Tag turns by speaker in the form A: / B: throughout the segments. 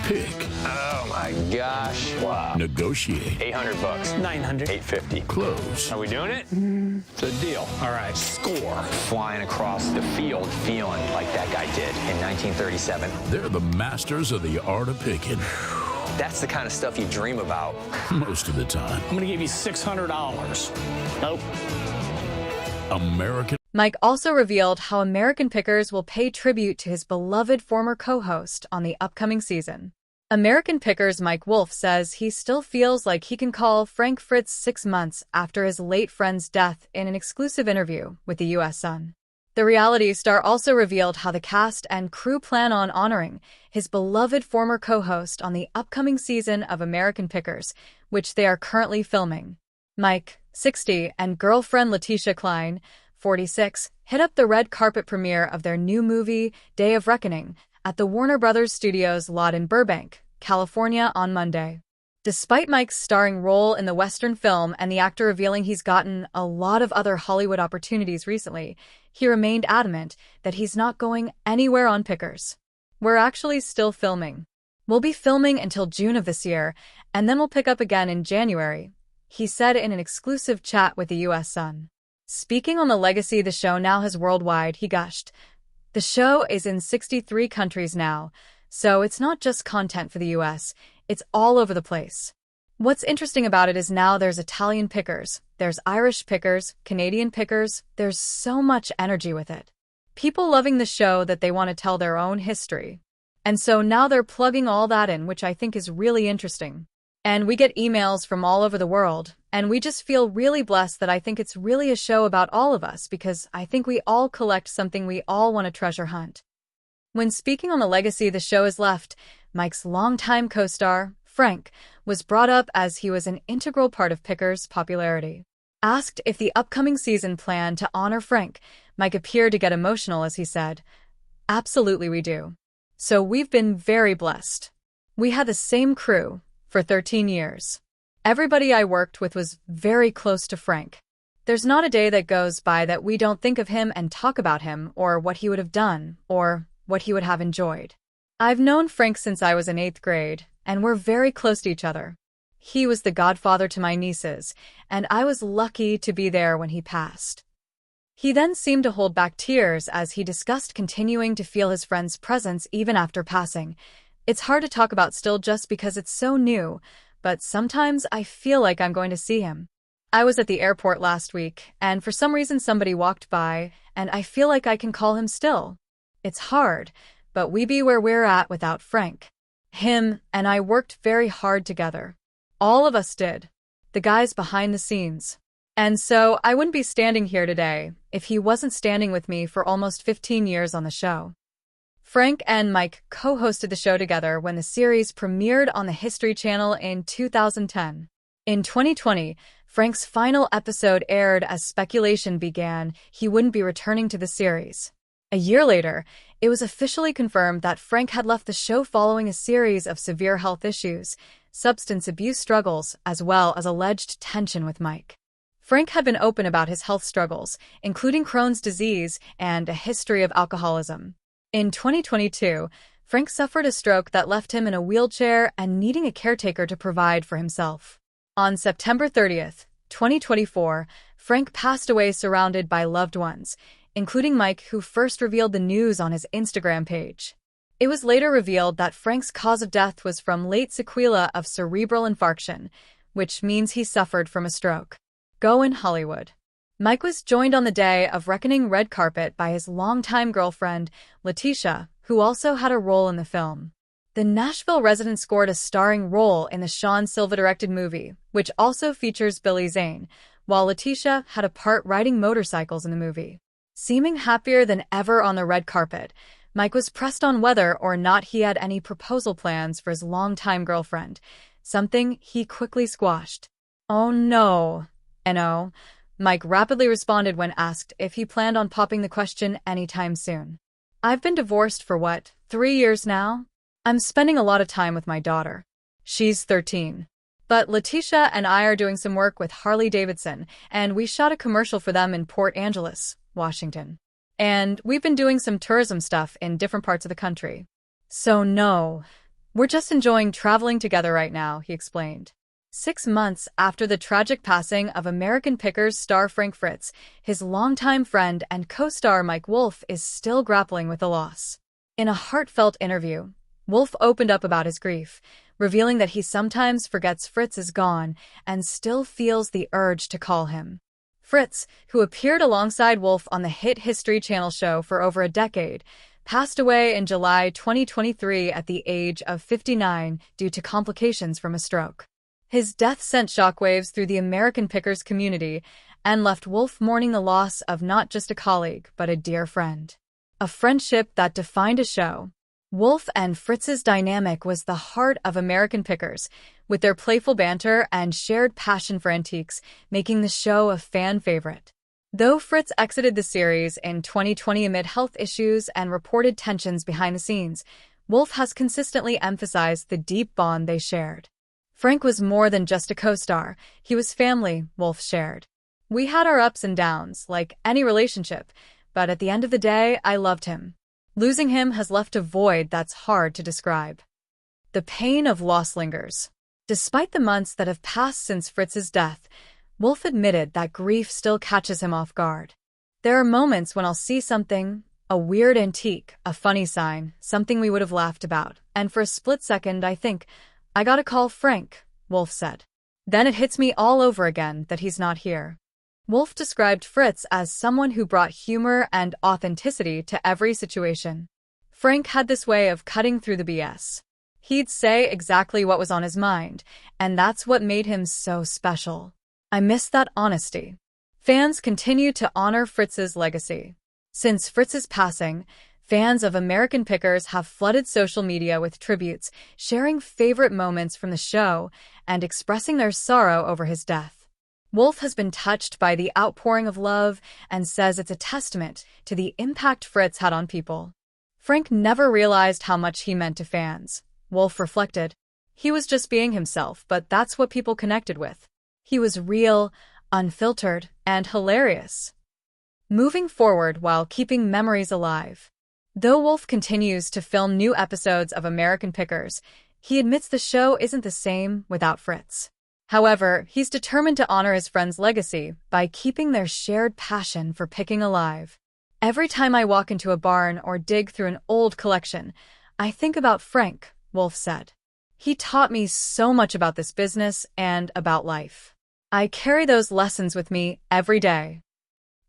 A: pick.
B: Oh my gosh. Wow.
A: Negotiate.
B: 800 bucks.
C: 900.
B: 850.
A: Close.
B: Are we doing it? It's a deal.
C: All right.
B: Score. Flying across the field feeling like that guy did in 1937.
A: They're the masters of the art of picking.
B: That's the kind of stuff you dream about.
A: Most of the time.
C: I'm going to give you $600. Nope.
A: American.
D: Mike also revealed how American Pickers will pay tribute to his beloved former co-host on the upcoming season. American Pickers Mike Wolfe says he still feels like he can call Frank Fritz 6 months after his late friend's death in an exclusive interview with the U.S. Sun. The reality star also revealed how the cast and crew plan on honoring his beloved former co-host on the upcoming season of American Pickers, which they are currently filming. Mike, 60, and girlfriend Leticia Cline, 46, hit up the red carpet premiere of their new movie, Day of Reckoning, at the Warner Brothers Studios lot in Burbank, California on Monday. Despite Mike's starring role in the Western film and the actor revealing he's gotten a lot of other Hollywood opportunities recently, he remained adamant that he's not going anywhere on Pickers. We're actually still filming. We'll be filming until June of this year, and then we'll pick up again in January, he said in an exclusive chat with the U.S. Sun. Speaking on the legacy the show now has worldwide, he gushed, "The show is in 63 countries now, so it's not just content for the U.S., it's all over the place. What's interesting about it is now there's Italian Pickers, there's Irish Pickers, Canadian Pickers, there's so much energy with it. People loving the show that they want to tell their own history. And so now they're plugging all that in, which I think is really interesting. And we get emails from all over the world, and we just feel really blessed that I think it's really a show about all of us because I think we all collect something we all want to treasure hunt." When speaking on the legacy the show has left, Mike's longtime co-star, Frank, was brought up as he was an integral part of Pickers' popularity. Asked if the upcoming season planned to honor Frank, Mike appeared to get emotional as he said, "Absolutely we do. So we've been very blessed. We had the same crew for 13 years. Everybody I worked with was very close to Frank. There's not a day that goes by that we don't think of him and talk about him or what he would have done or what he would have enjoyed. I've known Frank since I was in 8th grade, and we're very close to each other. He was the godfather to my nieces, and I was lucky to be there when he passed." He then seemed to hold back tears as he discussed continuing to feel his friend's presence even after passing. "It's hard to talk about still just because it's so new, but sometimes I feel like I'm going to see him. I was at the airport last week, and for some reason somebody walked by, and I feel like I can call him still. It's hard, but we be where we're at without Frank. Him and I worked very hard together. All of us did. The guys behind the scenes. And so I wouldn't be standing here today if he wasn't standing with me for almost 15 years on the show." Frank and Mike co-hosted the show together when the series premiered on the History Channel in 2010. In 2020, Frank's final episode aired as speculation began he wouldn't be returning to the series. A year later, it was officially confirmed that Frank had left the show following a series of severe health issues, substance abuse struggles, as well as alleged tension with Mike. Frank had been open about his health struggles, including Crohn's disease and a history of alcoholism. In 2022, Frank suffered a stroke that left him in a wheelchair and needing a caretaker to provide for himself. On September 30th, 2024, Frank passed away surrounded by loved ones, including Mike, who first revealed the news on his Instagram page. It was later revealed that Frank's cause of death was from late sequela of cerebral infarction, which means he suffered from a stroke. Go in Hollywood. Mike was joined on the Day of Reckoning red carpet by his longtime girlfriend, Leticia, who also had a role in the film. The Nashville resident scored a starring role in the Sean Silva-directed movie, which also features Billy Zane, while Leticia had a part riding motorcycles in the movie. Seeming happier than ever on the red carpet, Mike was pressed on whether or not he had any proposal plans for his longtime girlfriend, something he quickly squashed. "Oh no, N.O." Mike rapidly responded when asked if he planned on popping the question anytime soon. "I've been divorced for 3 years now? I'm spending a lot of time with my daughter. She's 13. But Leticia and I are doing some work with Harley-Davidson, and we shot a commercial for them in Port Angeles, Washington. And we've been doing some tourism stuff in different parts of the country. So no, "We're just enjoying traveling together right now," he explained. 6 months after the tragic passing of American Pickers star Frank Fritz, his longtime friend and co-star Mike Wolfe is still grappling with the loss. In a heartfelt interview, Wolfe opened up about his grief, revealing that he sometimes forgets Fritz is gone and still feels the urge to call him. Fritz, who appeared alongside Wolfe on the hit History Channel show for over a decade, passed away in July 2023 at the age of 59 due to complications from a stroke. His death sent shockwaves through the American Pickers community and left Wolfe mourning the loss of not just a colleague, but a dear friend. A friendship that defined a show. Wolfe and Fritz's dynamic was the heart of American Pickers, with their playful banter and shared passion for antiques, making the show a fan favorite. Though Fritz exited the series in 2020 amid health issues and reported tensions behind the scenes, Wolfe has consistently emphasized the deep bond they shared. "Frank was more than just a co-star. He was family," Wolfe shared. "We had our ups and downs, like any relationship, but at the end of the day, I loved him. Losing him has left a void that's hard to describe." The pain of loss lingers. Despite the months that have passed since Fritz's death, Wolfe admitted that grief still catches him off guard. "There are moments when I'll see something, a weird antique, a funny sign, something we would have laughed about, and for a split second I think, I gotta call Frank," Wolfe said. "Then it hits me all over again that he's not here." Wolfe described Fritz as someone who brought humor and authenticity to every situation. Frank had this way of cutting through the BS. He'd say exactly what was on his mind, and that's what made him so special. "I miss that honesty." Fans continue to honor Fritz's legacy. Since Fritz's passing, fans of American Pickers have flooded social media with tributes, sharing favorite moments from the show and expressing their sorrow over his death. Wolfe has been touched by the outpouring of love and says it's a testament to the impact Fritz had on people. "Frank never realized how much he meant to fans," Wolfe reflected. "He was just being himself, but that's what people connected with. He was real, unfiltered, and hilarious." Moving forward while keeping memories alive. Though Wolfe continues to film new episodes of American Pickers, he admits the show isn't the same without Fritz. However, he's determined to honor his friend's legacy by keeping their shared passion for picking alive. "Every time I walk into a barn or dig through an old collection, I think about Frank," Wolfe said. "He taught me so much about this business and about life. I carry those lessons with me every day."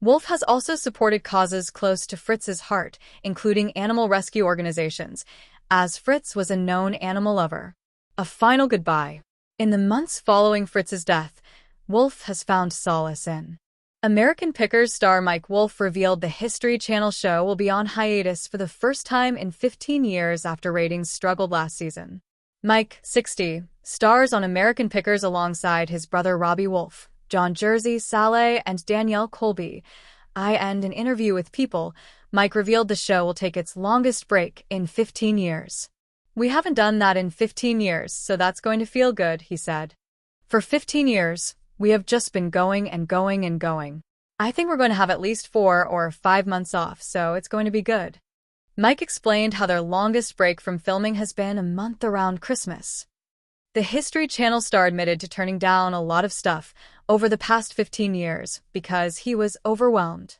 D: Wolfe has also supported causes close to Fritz's heart, including animal rescue organizations, as Fritz was a known animal lover. A final goodbye. In the months following Fritz's death, Wolfe has found solace in. American Pickers star Mike Wolfe revealed the History Channel show will be on hiatus for the first time in 15 years after ratings struggled last season. Mike, 60, stars on American Pickers alongside his brother Robbie Wolfe, John Jersey, Saleh, and Danielle Colby. In an interview with People, Mike revealed the show will take its longest break in 15 years. "We haven't done that in 15 years, so that's going to feel good," he said. "For 15 years, we have just been going and going and going. I think we're going to have at least 4 or 5 months off, so it's going to be good." Mike explained how their longest break from filming has been a month around Christmas. The History Channel star admitted to turning down a lot of stuff over the past 15 years because he was overwhelmed.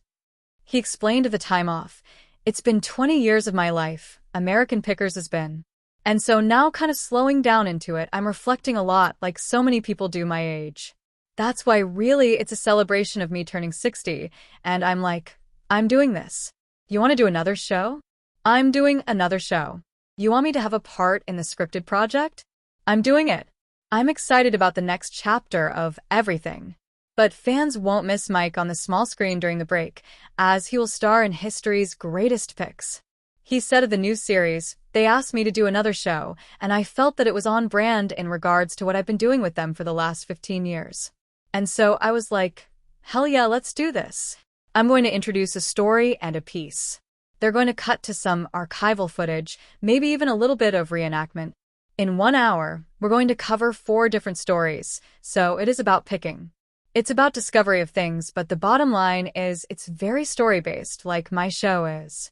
D: He explained of the time off, "It's been 20 years of my life, American Pickers has been. And so now kind of slowing down into it, I'm reflecting a lot like so many people do my age. That's why really it's a celebration of me turning 60, and I'm like, I'm doing this. You want to do another show? I'm doing another show. You want me to have a part in the scripted project? I'm doing it. I'm excited about the next chapter of everything." But fans won't miss Mike on the small screen during the break, as he will star in history's greatest picks. He said of the new series, "They asked me to do another show, and I felt that it was on brand in regards to what I've been doing with them for the last 15 years. And so I was like, hell yeah, let's do this. I'm going to introduce a story and a piece. They're going to cut to some archival footage, maybe even a little bit of reenactment. In 1 hour, we're going to cover 4 different stories, so it is about picking. It's about discovery of things, but the bottom line is it's very story-based, like my show is."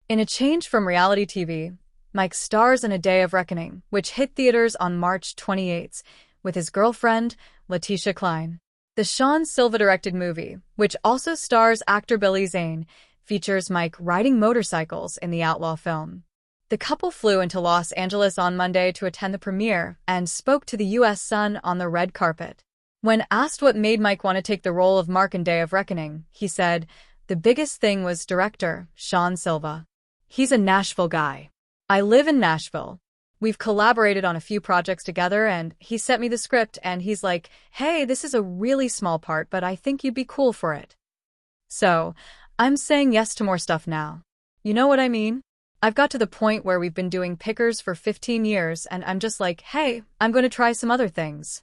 D: In a change from reality TV, Mike stars in A Day of Reckoning, which hit theaters on March 28th, with his girlfriend, Leticia Cline. The Sean Silva-directed movie, which also stars actor Billy Zane, features Mike riding motorcycles in the outlaw film. The couple flew into Los Angeles on Monday to attend the premiere and spoke to the U.S. Sun on the red carpet. When asked what made Mike want to take the role of Mark in Day of Reckoning, he said, "The biggest thing was director, Sean Silva. He's a Nashville guy. I live in Nashville. We've collaborated on a few projects together, and he sent me the script, and he's like, hey, this is a really small part, but I think you'd be cool for it. So, I'm saying yes to more stuff now. You know what I mean? I've got to the point where we've been doing Pickers for 15 years, and I'm just like, hey, I'm going to try some other things."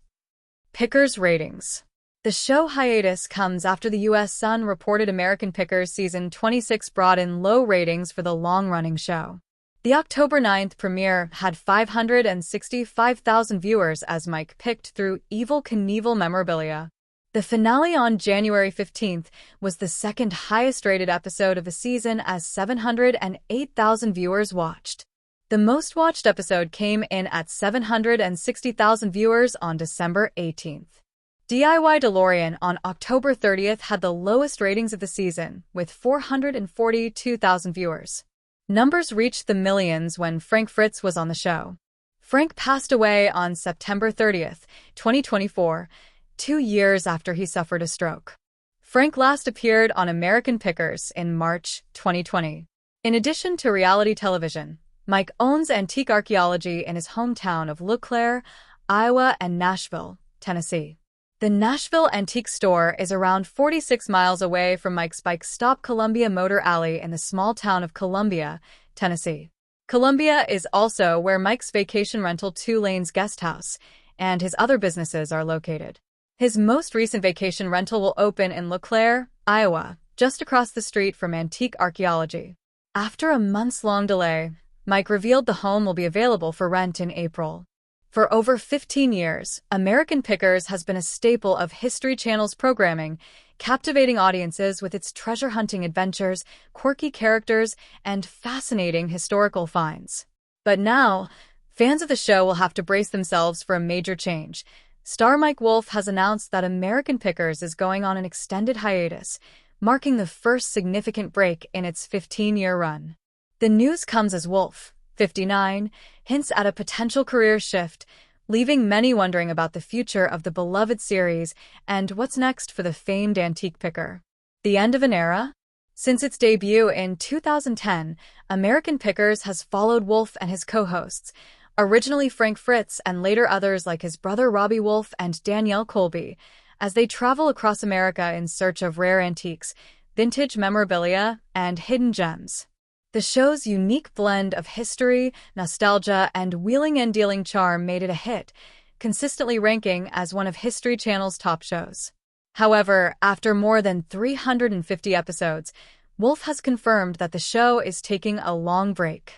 D: Pickers ratings. The show hiatus comes after the U.S. Sun reported American Pickers Season 26 brought in low ratings for the long-running show. The October 9th premiere had 565,000 viewers as Mike picked through Evel Knievel memorabilia. The finale on January 15th was the second highest-rated episode of the season as 708,000 viewers watched. The most-watched episode came in at 760,000 viewers on December 18th. DIY DeLorean on October 30th had the lowest ratings of the season, with 442,000 viewers. Numbers reached the millions when Frank Fritz was on the show. Frank passed away on September 30th, 2024, 2 years after he suffered a stroke. Frank last appeared on American Pickers in March 2020. In addition to reality television, Mike owns antique archaeology in his hometown of LeClaire, Iowa, and Nashville, Tennessee. The Nashville Antique Store is around 46 miles away from Mike's bike stop Columbia Motor Alley in the small town of Columbia, Tennessee. Columbia is also where Mike's vacation rental 2 Lanes Guest House and his other businesses are located. His most recent vacation rental will open in LeClaire, Iowa, just across the street from Antique Archaeology. After a months-long delay, Mike revealed the home will be available for rent in April. For over 15 years, American Pickers has been a staple of History Channel's programming, captivating audiences with its treasure-hunting adventures, quirky characters, and fascinating historical finds. But now, fans of the show will have to brace themselves for a major change. Star Mike Wolfe has announced that American Pickers is going on an extended hiatus, marking the first significant break in its 15-year run. The news comes as Wolfe, 59, hints at a potential career shift, leaving many wondering about the future of the beloved series and what's next for the famed antique picker. The end of an era? Since its debut in 2010, American Pickers has followed Wolfe and his co-hosts, originally Frank Fritz and later others like his brother Robbie Wolfe and Danielle Colby, as they travel across America in search of rare antiques, vintage memorabilia, and hidden gems. The show's unique blend of history, nostalgia, and wheeling and dealing charm made it a hit, consistently ranking as one of History Channel's top shows. However, after more than 350 episodes, Wolfe has confirmed that the show is taking a long break.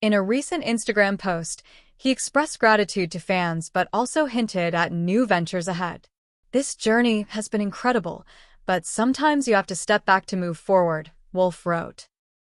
D: In a recent Instagram post, he expressed gratitude to fans but also hinted at new ventures ahead. "This journey has been incredible, but sometimes you have to step back to move forward," Wolfe wrote.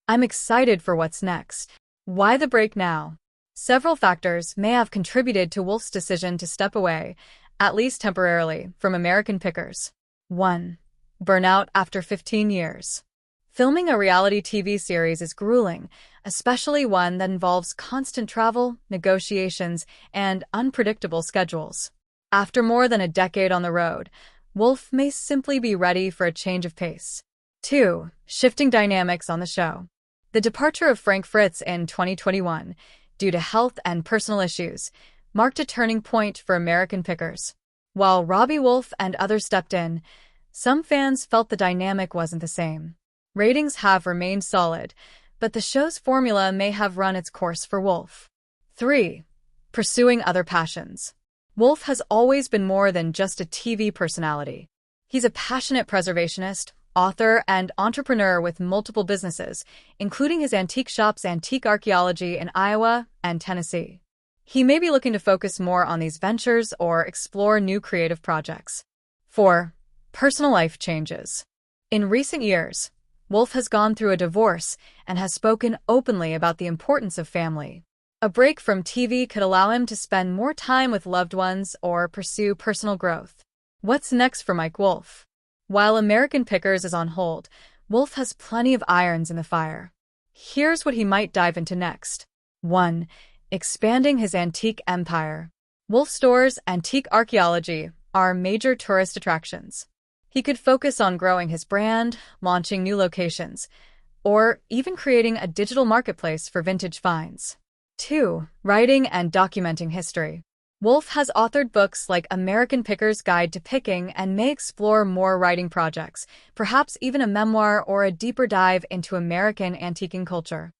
D: "I'm excited for what's next." Why the break now? Several factors may have contributed to Wolfe's decision to step away, at least temporarily, from American Pickers. 1. Burnout after 15 years. Filming a reality TV series is grueling, especially one that involves constant travel, negotiations, and unpredictable schedules. After more than a decade on the road, Wolfe may simply be ready for a change of pace. 2. Shifting dynamics on the show. The departure of Frank Fritz in 2021, due to health and personal issues, marked a turning point for American Pickers. While Robbie Wolfe and others stepped in, some fans felt the dynamic wasn't the same. Ratings have remained solid, but the show's formula may have run its course for Wolfe. 3. Pursuing other passions. Wolfe has always been more than just a TV personality. He's a passionate preservationist, author, and entrepreneur with multiple businesses, including his antique shop's Antique Archaeology in Iowa and Tennessee. He may be looking to focus more on these ventures or explore new creative projects. 4. Personal life changes. In recent years, Wolfe has gone through a divorce and has spoken openly about the importance of family. A break from TV could allow him to spend more time with loved ones or pursue personal growth. What's next for Mike Wolfe? While American Pickers is on hold, Wolfe has plenty of irons in the fire. Here's what he might dive into next. 1. Expanding his antique empire. Wolfe stores antique archaeology are major tourist attractions. He could focus on growing his brand, launching new locations, or even creating a digital marketplace for vintage finds. 2. Writing and documenting history. Wolfe has authored books like American Picker's Guide to Picking and may explore more writing projects, perhaps even a memoir or a deeper dive into American antiquing culture.